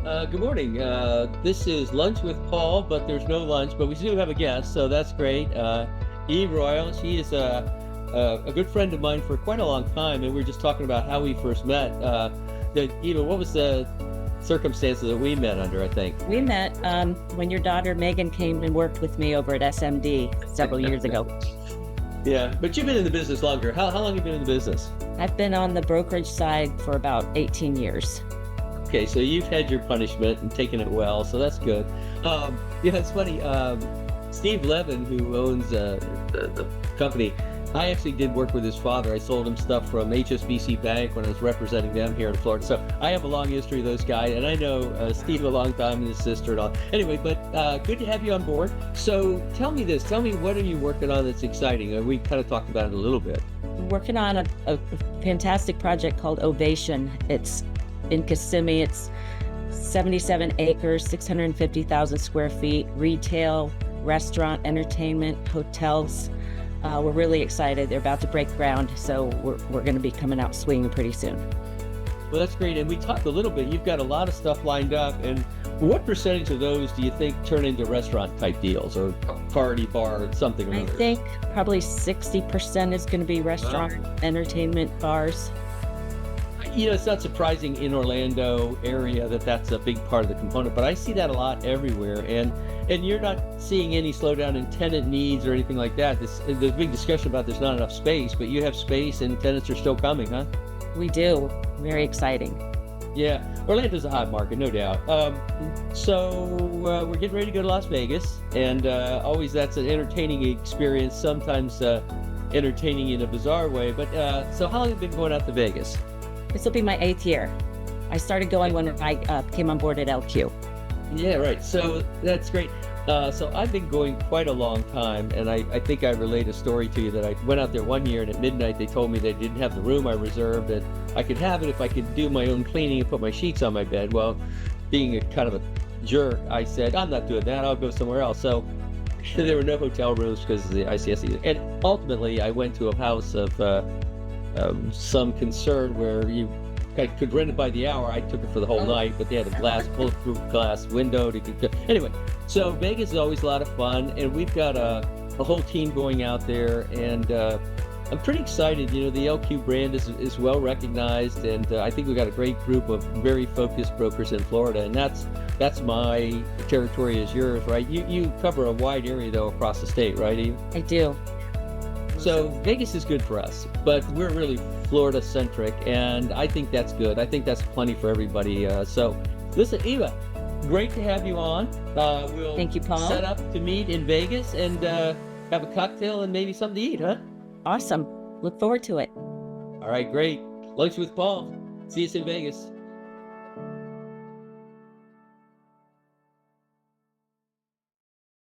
Good morning. This is Lunch with Paul, but there's no lunch, but we do have a guest, so that's great. Eve Royal, she is a good friend of mine for quite a long time, and we were just talking about how we first met. Eva, what was the circumstances that we met under, I think? We met when your daughter Megan came and worked with me over at SMD several years ago. Yeah, but you've been in the business longer. How long have you been in the business? I've been on the brokerage side for about 18 years. Okay, so you've had your punishment and taken it well, so that's good. Yeah, it's funny. Steve Levin, who owns the company, I actually did work with his father. I sold him stuff from HSBC Bank when I was representing them here in Florida. So I have a long history of those guys, and I know Steve a long time and his sister and all. Anyway, but good to have you on board. So tell me this. Tell me, what are you working on that's exciting? We kind of talked about it a little bit. Working on a fantastic project called Ovation. It's in Kissimmee. It's 77 acres, 650,000 square feet, retail, restaurant, entertainment, hotels. We're really excited. They're about to break ground, so we're going to be coming out swinging pretty soon. Well, that's great. And we talked a little bit. You've got a lot of stuff lined up. And what percentage of those do you think turn into restaurant type deals or party bar or something or I other? think probably 60% is going to be restaurant, entertainment, bars. You know, it's not surprising in Orlando area that that's a big part of the component, but I see that a lot everywhere. And you're not seeing any slowdown in tenant needs or anything like that. There's a big discussion about there's not enough space, but you have space and tenants are still coming, huh? We do. Very exciting. Yeah, Orlando's a hot market, no doubt. So we're getting ready to go to Las Vegas, and always that's an entertaining experience, sometimes entertaining in a bizarre way. But so how long have you been going out to Vegas? This will be my 8th year. I started going when I came on board at LQ. Yeah, right. So that's great. So I've been going quite a long time, and I think I relate a story to you that I went out there one year, and at midnight they told me they didn't have the room I reserved, and I could have it if I could do my own cleaning and put my sheets on my bed. Well, being a kind of a jerk, I said, I'm not doing that. I'll go somewhere else. So there were no hotel rooms because of the ICSC. And ultimately, I went to a house of some concern where I could rent it by the hour. I took it for the whole night, but they had a bulletproof glass window. Anyway, so Vegas is always a lot of fun, and we've got a whole team going out there, and I'm pretty excited. You know, the LQ brand is well recognized, and I think we've got a great group of very focused brokers in Florida, and that's my territory is yours, right? You cover a wide area, though, across the state, right, Eve? I do. So Vegas is good for us, but we're really Florida centric, and I think that's good. I think that's plenty for everybody. So listen, Eva, great to have you on. We'll Thank you, Paul. set up to meet in Vegas and have a cocktail and maybe something to eat, huh? Awesome. Look forward to it. All right, great. Lunch with Paul. See you in Vegas.